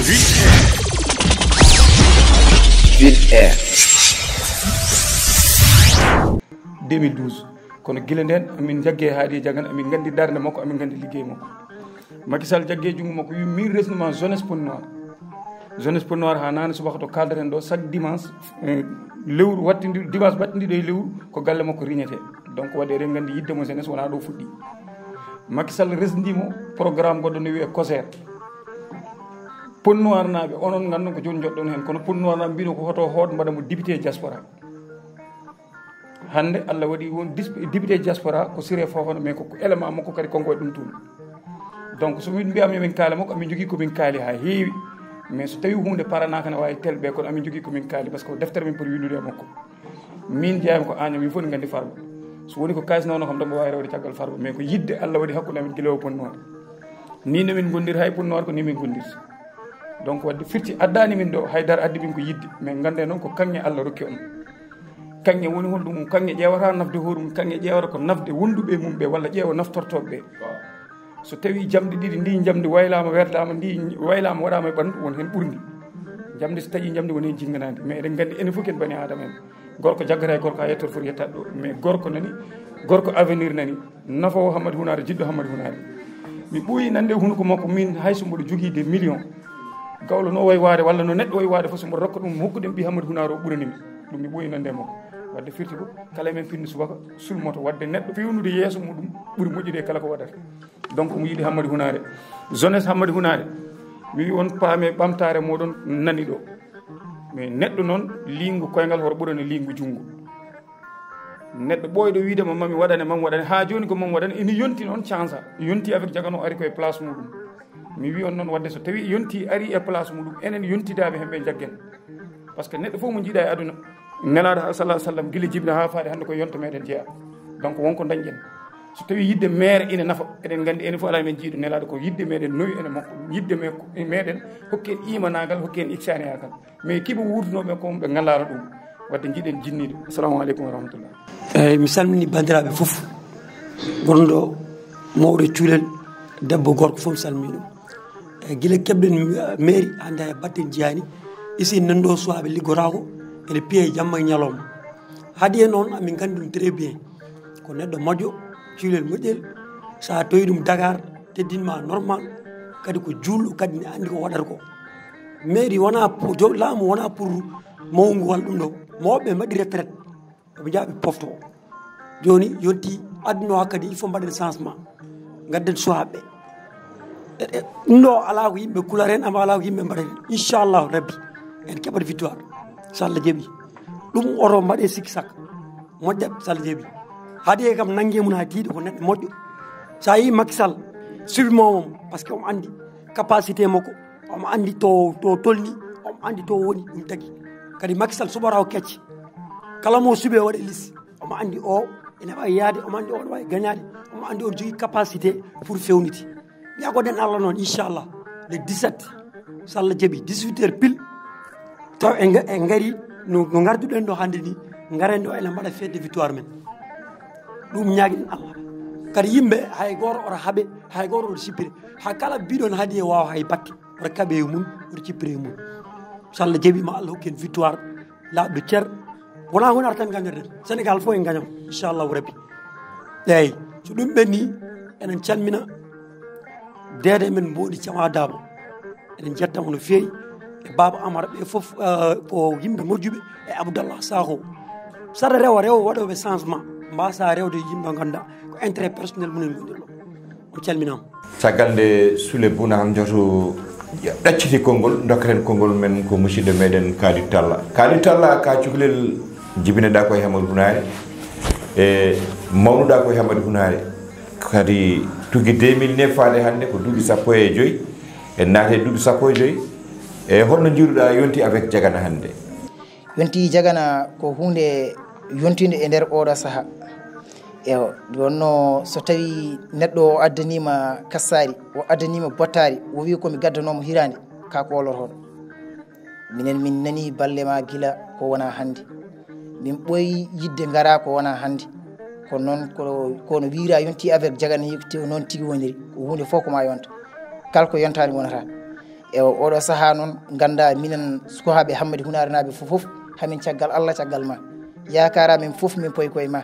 Ville Air 2012 kono gila nden amin jagge haadi jagan amin gandi darde makko amin gandi liggey makko Macky Sall jagge jungo makko wi min resnement jeunesse pour noir ha nane subaka to kalderen do chaque dimanche lewru wattindi dimanche battindi do lewru ko galle makko riñete donc wade re gandi yidde mo jeunesse wona do fuddi Macky Sall resndimo programme goddo no wiye COSER pour noir naabe onon gandon ko joni joddon hen kono pour noir naabe mbino ko hoto hood mbadamo député diaspora hande Allah wadi won député diaspora ko siré fofono mais ko élément makko kadi konko dum tun donc so min biyam min kala makko amin jogi ko min kali ha heewi mais so tawi hunde paranaka ne wawi telbe ko amin jogi ko min kali parce que deftere min pour windude makko min jeyam ko anya min foni gandi farba so woni ko kays nono kam dum wawi rewde tagal farba mais ko yidde Allah wadi hakkude amin gilewo pon noir ni no min gondir hay pon noir ko ni min gondir donc wadde firti addani min do haydar addi min ko yidde mais gande non ko kangne Allah rokki on kangne woni holdum kangne ƴewata nafde horum kangne ƴewata ko nafde wonduɓe mum ɓe walla ƴeewa naftortoɓe ɓe so tawi jamde ɗiɗi ndi jamde waylama wertama ndi waylama waɗama e ɓandu won hen ɓurdi jamde so tawi jamde woni hen jinganade mais eɗen gandi enen fof ken bani adama en gorko jaggata e gorko ha yettoto foti yettade ɗo mais gorko nani gorko avenir nani nafowo Hamady Hounare jiɗɗo Hamady Hounare mi ɓooyi nande hunko makko min hayso mboɗo jogui des millions gawlo no way waade walla no neɗɗo way waade fof so mboɗo rokka ɗum hokkudem ɓi Hamady Hounare o ɓuranimi ɗum mi ɓooyi nande makko wadde firti ko kala men pinni subaka sulmoto wadde neɗɗo fewnude yeeso muɗum ɓuuri moƴƴude kala ko waɗata donc mo yiɗi Hamady Hounare jeunesse Hamady Hounare mi wi on paame ɓamtare moɗon nani ɗo mais neɗɗo noon lingu koyngal hoto ɓurani lingu jungo neɗɗo ɓooyɗo wiidema mami waɗane ha joni ko mami waɗane ina yonti noon chance yonti avec jagano ari koye place muɗum mi wi on noon wadde so tawi yonti ari e place muɗum enen yontidaɓe hemɓe jaggen par ce que neɗɗo fof mo jiiɗa e aduna nelaɗo sallah sallam guila jibina ha faade hande ko yonta meɗen jeeya donc wonko dañƴen so tawi yidde maire ina nafa eɗen gandi enen fof ala men jiiɗo nelaɗo ko yidde meɗen noyi ene makko yidde meɗen hokken imanagal hokken iccaneyagal mais kiɓe wurdunoɓe ko ɓe ngallano ɗum wadde jiiɗen jinnide assalamu aleykum wa rahmatullah eyyi mi salmini bandiraɓe foof gonɗo mawɗo cuulel debbo gorko foof mi salmini ɗum eyyi guila keɓɗen mairie hande e batten jeyani isi nanɗo suwaɓe liggotako ene piye jamma e ñalawma haadi e noon amin gandi ɗum très bien ko neɗɗo moƴƴo cuulel moƴƴel sa toyi ɗum Dakar teddinma normal kadi ko julɗo kadi ne andi ko waɗata ko mairie wona laamu wona pour mawngu walla ɗum ɗo mawɓe mbaɗi retraite ɓe jaaɓe pofto joni yonti adduno kadi il faut mbaɗen changement gadden suwaɓe ɗum ɗo ala ko yimɓe kulare en ama ala ko yimɓe mbaɗa hen inchallahu rabbi en keɓat victoire so Allah jaaɓi ɗum oto mbaɗe sikki sakka moƴƴat so Allah jaaɓi haade e kam nangue mum ha tiiɗi ko neɗɗo moƴƴo sa yi Macky Sall subi momom par ce que omo andi capacité makko omo andi to tolni omo andi to woni ɗum tagui kadi Macky Sall suɓata o kecce kala mo suuɓe waɗa liste omo andi o ene wawi yaade omo andi oɗo wawi gagnade omo andi oɗo jogui capacité pour fewnide yagoɗen Allah noon inchallah le 17 so Allah jaaɓi 18 heures pile taw en gari no garduɗen ɗo hande ni garen ɗo ene mbaɗa fedde victoire men ɗum ñaguiɗen Allah kadi yimɓe hay goto oto haaɓe hay goto oto sippire ha kala biɗon haadi e wawa hay batte oto kaaɓe e mum oto cippire e mum so Allah jaaɓi ma Allah hokki en victoire laaɓɗo ceer wona hunde tan gañoɗen Sénégal fof en gañam inchallahu rabbi eyyi so ɗum ɓenni enen calmina dede men mboɗi cama dabo eɗen jettamo no feewi e baba Amara ɓe foof ko yimɓe moƴƴuɓe e Abdallah Sakho saɗa rewa waɗoɓe changement mbasa rewde yimɓe ganda ko intérêt personnel mumen gonɗirɗo on calminama caggal nde Soule Bouna Hamdiatou ɗacciti konngol dokkeren konngol men ko musidɗo meɗen Kalidou Talla ka cukalel jibineɗa koye Hamady Hounare e mawnuɗa koye Hamady Hounare kadi tugui 2009 faade hande ko duuɓi 15 e naate duuɓi 15 e holno jiiruɗa yonti avec Jagana hande yonti Jagana ko hunde yontinde e nder oɗo saaha ewa wonno so tawi neɗɗo o addanima kassari o addanima bottari o wi komi gaddanomo hirande kako wollotoɗo minen min nani balle ma guila ko wona hande min ɓooyi yidde gara ko wona hande kono noon kono wiira yonti avec Jagana yikti noon tigui woniri ko hunde fof ko ma yonta kala ko yontani wonata e oɗo saaha noon ganda minen sukaɓe hammadi hunare naɓe fof hamin caggal Allah caggal ma yakara min fof min poy koye ma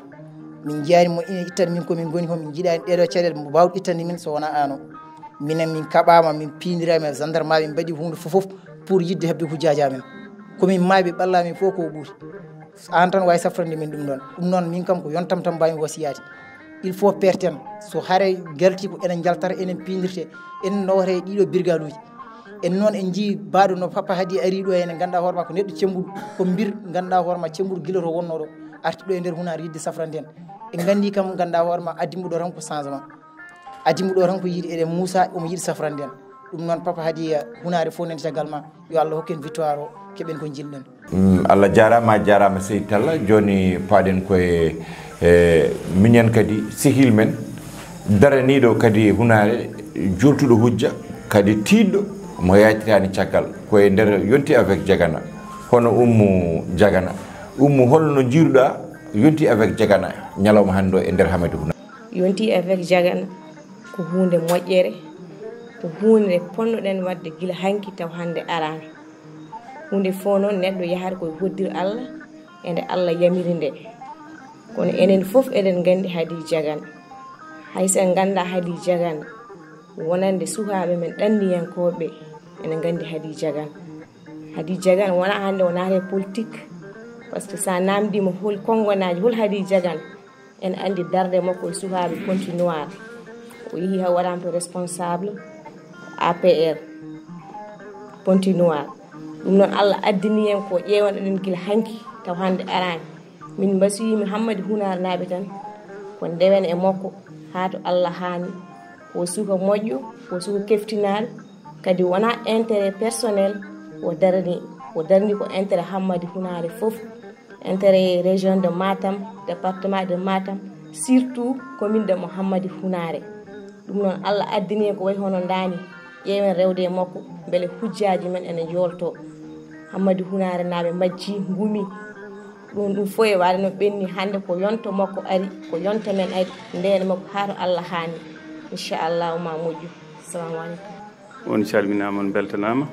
min jiyani mo ina ittani min komin goni ko min jiiɗani ɗeɗo caɗele mo bawɗo ittani min so wona ano minen min kaɓama min pindirama gendarme min mbaɗi hunde fof pour yidde hebde hujjaji amen komin maaɓe ɓallamin fof ko ɓuuri an tan wawi safrande min ɗum noon min kam ko yontam tan mbami wasiyade il faut perten so haare garti ko enen jaltata enen pindirte enen nawata e ɗiɗo brigade uji en noon en jii baɗo no Papa Hady ari ɗo ene ganduɗa hoorema ko neɗɗo cembuɗo ko bir ganduɗa hoorema cembuɗo guila to wonno ɗo arti ɗo e nder hunare yidde safrande en en gandi kam ganduɗa hoorema addimo ɗo tan ko changement addimo ɗo tan ko yiiɗi eɗen Moussa omo yiiɗi safrande en ɗum noon Papa Hady hunare fof nen caggal ma yo Allah hokken victoire o keɓen ko jilɗen Allah jarama Seydi Talla joni paɗen koye minen kadi sihil men daraniɗo kadi hunare jultuɗo hujja kadi tiɗɗo mo yajtirani caggal koye nder yonti avec Jagana hono Oumou Jagana Oumou holno jiiruɗa yonti avec Jagana ñalawma hande o e nder Hammadou Hunare yonti avec Jagana ko hunde moƴƴere ko hunde ponnoɗen wadde gila hanki taw hande arani hunde fof noon neɗɗo yahata koye hoddir Allah ende Allah yamiri nde kono enen fof eɗen gandi Hady Jagana haysen ganda Hady Jagana wonande sukaɓe men ɗanniyankoɓe enen gandi Hady Jagana Hady Jagana wona hande o naate politique par ce que sa namdima hol kongonaji hol Hady Jagana en andi darde makko e sukaɓe continuare o yeehi ha waɗanto responsable APR continuare ɗum noon Allah addini en ko ƴeewano ɗen gila hanki taw hande arani min mbasiyimi Hammadi Hunare naaɓe tan ko ndewen e makko haa to Allah haani ko suka moƴƴo ko suka keftinaɗo kadi wona intérêt personnel o darani ko intérêt Hammadi Hunare fof intérêt région de Matam département de Matam surtout commune de Hammadi Hunare ɗum noon Allah addini en ko wayi hono ndani ƴeewen rewde e makko beele hujjaji men ene jolto Hammadi Hunare naaɓe majji ngumi ɗum fof e waade no ɓenni hande ko yonto makko ari ko yonta men ari ndene makko haa to Allah haani inchallahu ma moƴƴu assalamu aleykum on calminama on beltanama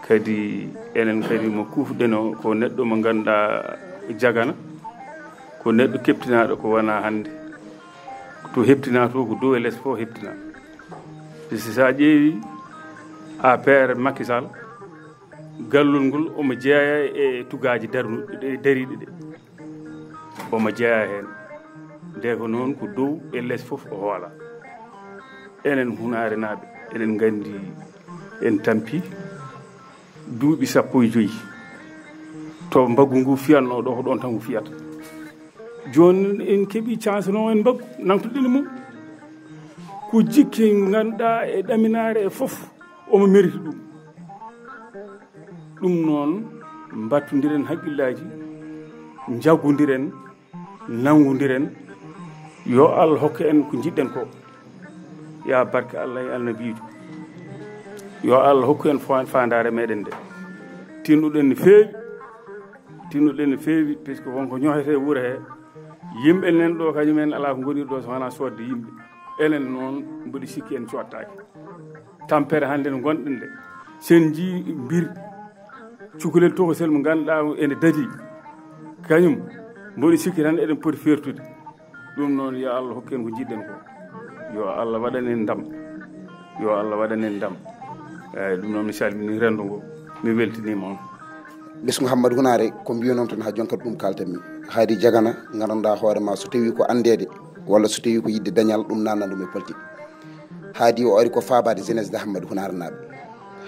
kadi enen kadi mo kufɗen o ko neɗɗo mo ganduɗa Jagana ko neɗɗo keptinaɗo ko wona hande to heptina to ko dow e less fof heptina puisque sa ƴeewi APR Macky Sall gallol ngol omo jeeya e tugaji dariɗe ɗe omo jeeya hen nde ko noon ko dow e less fof o hoola enen Hunare naaɓe eɗen gandi en tampi duuɓi 15 to mbaggu ngu fiyanno ɗo ko ɗon tan ko fiyata joni en keeɓi chance noon en mbaggu nantoɗen mum ko jikki ganduɗa e ɗaminare e fof omo mérite ɗum noon mbattodiren haqqillaji jaggodiren nanggodiren yo Allah hokka en ko jiɗɗen ko ya barke Allah e annabijo yo Allah hokku en fandare meɗen nde tinnuɗen no feewi puisque wonko ñohete wuuro he yimɓe nen ɗo kañumen ala ko goniri ɗo so wona sodde yimɓe enen noon mboɗi sikki en cottaki tampere hande no gonɗen nde sen ji bir cukalel tokosel mo ganduɗa ene dadi kañum mboɗi sikki tan eɗen poti fertude ɗum noon yo Allah hokken ko jiɗɗen ko yo Allah waɗanen ndam eyyi ɗum noon mi salmini rendo ngo mi weltinima on ɓesgu Hammadou Hunare ko mbiyonom tan ha jonkat ɗum kaltanmi Hady Jagana gandanɗa hoorema so tawi ko andede walla so tawi ko yidde dañal ɗum nanna ɗum e politique Hady o ari ko fabade jeunesse de Hammadou Hunare naɓe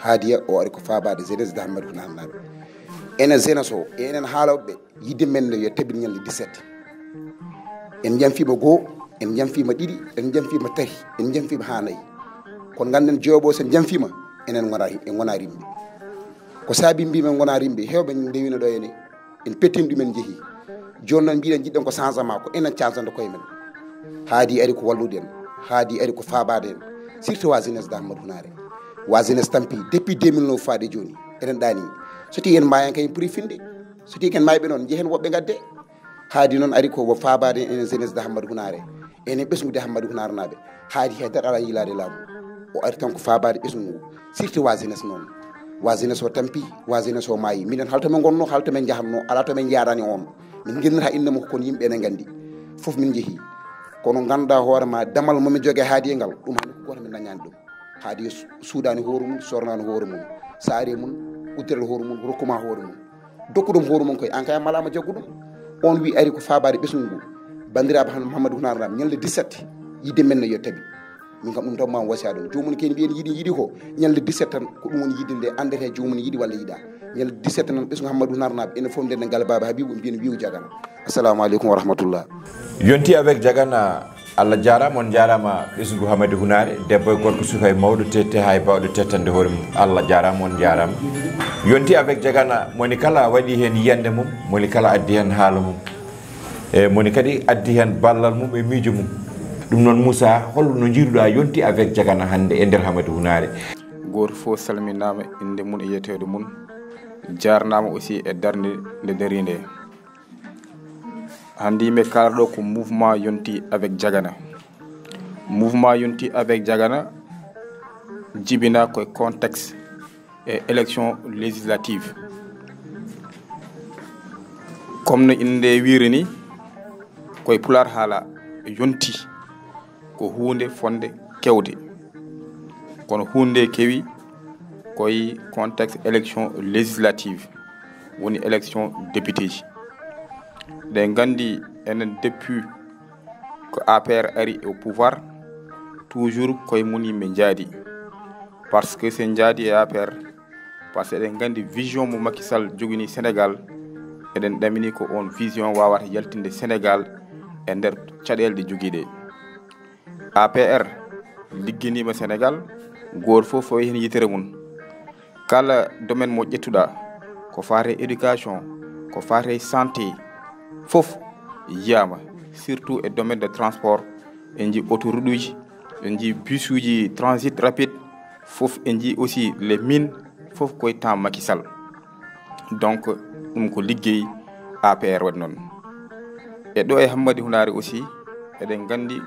Hady o ari ko fabade jeunesse de Hammadou Hunare naɓe enen jeunesse o e enen haaloɓeɓe yidde men nde yo tabiri ñalde 17 en jamfima goho en jamfima ɗiɗi en jamfima tati en jamfima ha nayyi kono ganden jeewoɓo sen jamfima enen gona rimɓe ko saabi mbimen gona rimɓe hewɓe ndewino ɗo ene en pettini ɗumen jeehi joni noon mbiɗen jiɗɗen ko changement ko enen cansande koye men Hady ari ko wallude en Hady ari ko fabade en surtout wa jeunesse de Hammadou Hunare wa jeunesse tampi depuis 2009 faade joni eɗen ɗani so tawi en mbayan kay pour finde so tawi ken mayɓe noon jeehen woɓɓe gadde Hady noon ari ko fabade enen jeunesse de Hammadou Hunare enen ɓesgude Hammadou Hunare naɓe Hady haydara ala yilade laamu o ari tan ko faabade ɓesgu surtout wa jeunesse noon wa jeunesse o tampi wa jeunesse o maayi minen halto men gonno halto men jahatno ala to men jarani on min guinnata innemo ko kon yimɓe ene gandi fof min jeehi kono ganduɗa hoorema damal momin jogue haadi ngal ɗum hande ko goto min dañani ɗum haadi suuɗani hoore mum sornani hoore mum saari mum uddiral hoore mum rokkuma hoore mum dokku ɗum hoore mum koye an kay malama jaggu ɗum on wi ari ko faabade ɓesgu ngu bandiraɓe han Mouhamadou Hunar Lam ñalde 17 yidde men no yo tabi min kam ɗum taw ma wasiya ɗum jomum keni mbiyen yiiɗi ko ñalde 17 tan ko ɗum woni yidde nde andete jomum yiiɗi walla yiiɗa ñalde 17 tan ɓesgu Mouhamadou Hunar Lam ene fof nden ngal baba Habibou mbiyen wiwu Jagana assalamu aleykum wa rahmatullah yonti avec Jagana Allah jarama on jarama ɓesgu Hammadou Hunare debbo e gorko suka e mawɗo tette hay bawɗo tettande hoore mum Allah jarama on jarama yonti avec Jagana moni kala waɗi hen yiyande mum moni kala addi hen haala mum e moni kadi addi hen ballal mum e miijo mum ɗum noon Moussa holno jiiruɗa yonti avec Jagana hande e nder Hammadou Hunare goto fof salminama inde mum e yetede mum jarnama aussi e darde nde darinde hande yimɓe kalata ɗo ko mouvement yonti avec Jagana mouvement yonti avec Jagana jibina koye contexte e élection législative comme no inde wiiri ni koye pular haala yonti ko hunde fonde kewde kono hunde kewi koye contexte élection législative woni élection député ji ɗe gandi enen depuis ko APR ari au pouvoir toujours koye mun yimɓe jaadi par ce que sen jaadi e APR par ce que eɗen gandi vision mo Macky Sall jogini Sénégal eɗen ɗamini ko on vision wawata yaltinde Sénégal e nder caɗele ɗe jogiiɗe APR ligginima Sénégal goto fof fawi hen yitere mum kala domaine mo ƴettuɗa ko fate éducation ko fate santé fof yiyama surtout e domaine de transport en jii autoroute uji en jii bus uji transit rapide fof en jii aussi les mines fof koye temps Macky Sall donc ɗum ko liggey APR waɗi noon e ɗo e Hammadou Hunare aussi eɗen gandi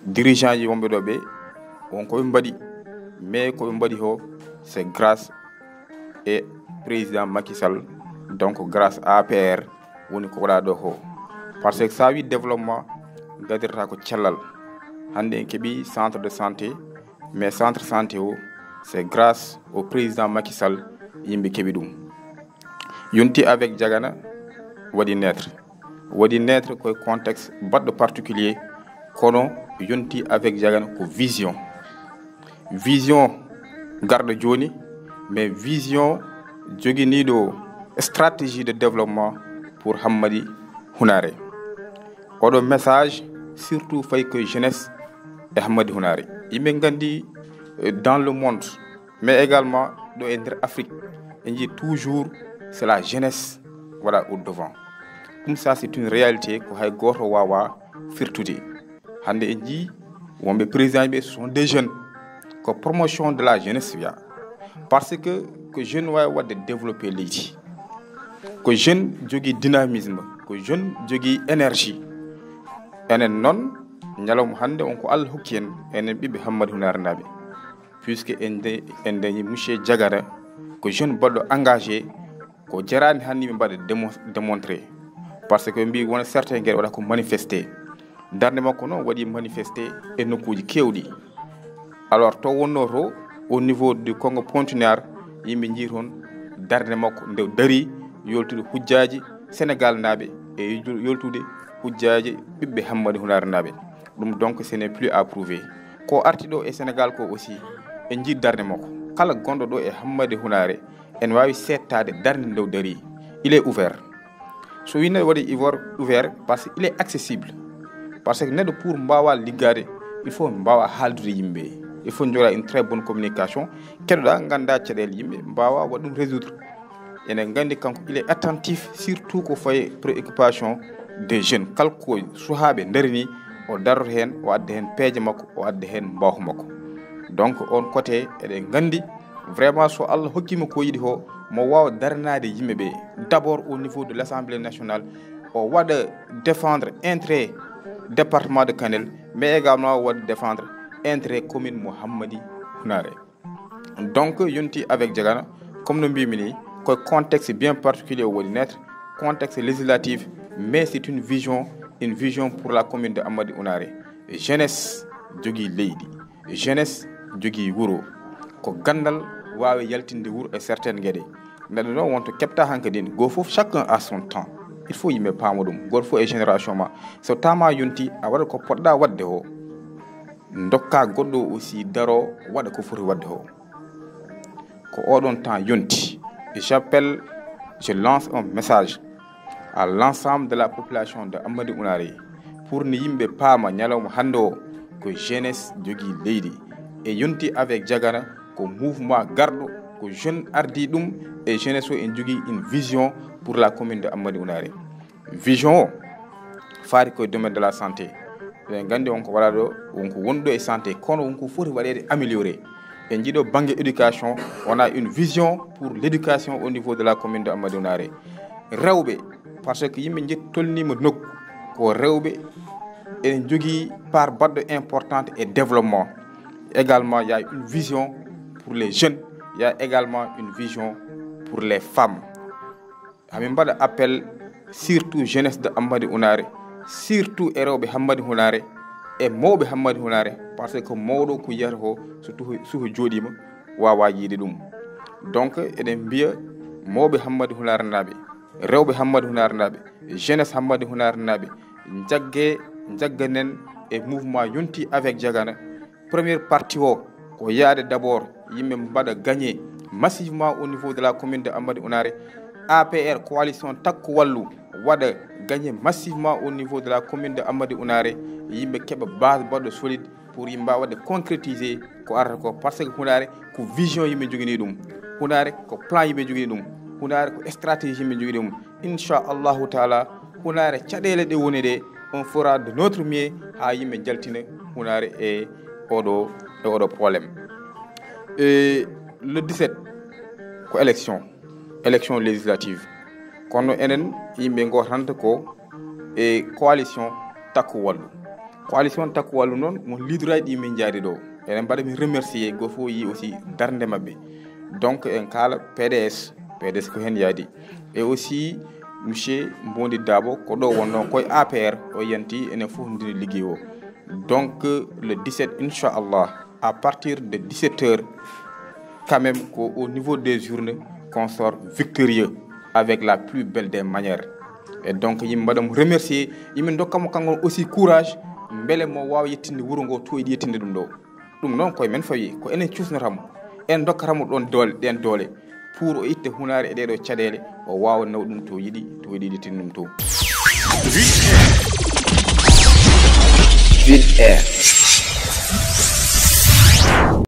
dirigeant ji wonɓe ɗo ɓe wonko ɓe mbaɗi mais koɓe mbaɗi ho c'est grâce et président Macky Sall donc grâce APR woni ko waɗa ɗo ho par ce que sa wi développement gadirata ko cellal hande en keeɓi centre de santé mais centre santé o c'est grâce au président Macky Sall yimɓe keeɓi ɗum yonti avec Jagana waɗi naître koye contexte baɗɗo particulier kono yonti avec Jagana ko vision garɗo joni mais vision joguiniɗo stratégie de développement pour Hammadou Hunare oɗo message surtout fayi koye jeunesse e Hammadou Hunare yimɓe gandi dans le monde mais également ɗo e nder Afrique en jii toujours c'est la jeunesse voilà au devant ɗum ça c'est une réalité ko hay goto wawa firtude hande en jii wonɓe président ɓe ce sont des jeunes ko promotion de la jeunesse wiya par ce que ko jeune wawi wadde développer leydi ko jeune jogui dynamisme ko jeune jogui énergie enen noon ñalawma hande on ko Allah hokki en enen ɓiɓɓe Hammadou Hunare naɓe puisque en dañi monsieur Jagana ko jeune baɗɗo engagé ko jarani hanni ɓe mbaɗa démontré par ce que ɓe mbi wona certain gueɗe waɗa ko manifesté darde makko noon waɗi manifesté e nokkuji kewɗi alors to wonno to au niveau du Congo Pontinoir yimɓe jii toon darde makko nde dari yoltude hujjaji Sénégal naɓe e yoltude hujjaji ɓiɓɓe Hammadou Hunare naɓe ɗum donc ce n'est plus à prouver ko arti ɗo e Sénégal ko aussi en jii darde makko kala gonɗo ɗo e Hammadou Hunare en wawi settade darde nde dari il est ouvert so wi neɗɗo waɗi ouvert parce que il est accessible par ce que neɗɗo pour mbawa liggade il faut mbawa haaldude yimɓe il faut joga une très bonne communication keɗoɗa ganda caɗele yimɓe mbawa waɗ ɗum résoudre enen gandi kanko il est attentif surtout ko faye préoccupation des jeunes kala ko suhaɓe darini o daroto hen o adda hen peeje makko o adda hen mbawka makko donc on côté eɗen gandi vraiment so Allah hokkima ko yiɗi ho mo wawa daranade yimɓeɓe d'abord au niveau de l'Assemblée nationale o waɗa défendre intérêt département de Kanel mais également waɗa défendre intérêt commune mo Hammadou Hunare. Donc yonti avec Jagana comme no mbimini ko contexte bien particulier woni naître contexte législatif mais c'est une vision pour la commune de Hamady Hounaré. Jeunesse jogi leydi, jeunesse jogi wuro ko gandal wawi yaltinde wuro e certaines guéde nade non wonto kepta hankadin go fof chacun a son temps il faut yimɓe paama ɗum goto fof e génération ma so tama yonti a waɗa ko poɗɗa wadde o dokka goɗɗo aussi daro waɗa ko foti wadde o ko oɗon temps yonti. J'appelle, je lance un message à l'ensemble de la population de Hamady Hounaré pour ni yimɓe paama ñalawma hande o ko jeunesse jogi leydi e yonti avec Jagana ko mouvement garɗo ko jeune ardi ɗum e jeunesse o en jogui une vision pour la commune de Hamady Hounaré. Vision o faari koye domaine de la santé eɗen gandi wonko waɗa ɗo wonko wonɗo e santé kono wonko foti waɗede amélioré en jiiɗo banggue éducation on a une vision pour l'éducation au niveau de la commune de Hamady Hounaré. Rewɓe parce que yimɓe jet tolnima nokku ko rewɓe eɗen jogui part baɗɗo importante et développement. Également il y a une vision pour les jeunes, il y a également une vision pour les femmes. Amin mbaɗa appel surtout jeunesse de Hamady Hounaré, surtout e rewɓe Hamady Hounaré e mawɓe Hamady Hounaré parce que mawɗo ko yiyata ko suho jooɗima wawa yiide ɗum. Donc eɗen mbiya mawɓe Hamady Hounaré naɓe, rewɓe Hamady Hounaré naɓe, jeunesse Hamady Hounaré naɓe jagganen e mouvement yonti avec Jagana. Première partie o ko yaade d'abord yimɓe mbaɗa gagné massivement au niveau de la commune de Hamady Hounaré. APR coalition Takku Wallu waɗa gagné massivement au niveau de la commune de Hamady Hounaré yimɓe keɓa base baɗɗo solide pour yimɓe mbawa wadde concrétiser ko arata ko parce que Hounaré ko vision yimɓe jogini ɗum, Hounaré ko plan yimɓe jogini ɗum, Hounaré ko stratégie yimɓe jogini ɗum. Inchallahu taala Hounaré caɗele ɗe woni ɗe on fera de notre mieux ha yimɓe jaltina Hounaré e oɗo problème. Et le 17 ko élection législative kono enen yimɓe gotanta ko e coalition Takku Wallu noon mo leader aji ɗi min jaari ɗo enen mbaɗa min remercier go fof yi aussi darde mabɓe donc en kala PDS ko hen yaadi et aussi monsieur Mbondi Dabo ko ɗo wonno koye APR o yanti enen fof ndini ligguey o. Donc le 17 inchallah à partir de 17h quand même au niveau des journées qu'on sort victorieux avec la plus belle des manières. Et donc yimɓe mbaɗamo remercier yimɓe dokkamo kanko aussi courage beele mo wawa yettinde wuuro ngo to yiɗi yettinde ɗum ɗo ɗum noon koye men fawi ko enen cusnotamo en dokkatamo ɗen doole pour o itte Hounaré e ɗeɗo caɗele o wawa naw ɗum to yiɗi yettinde ɗum to. Ville Air.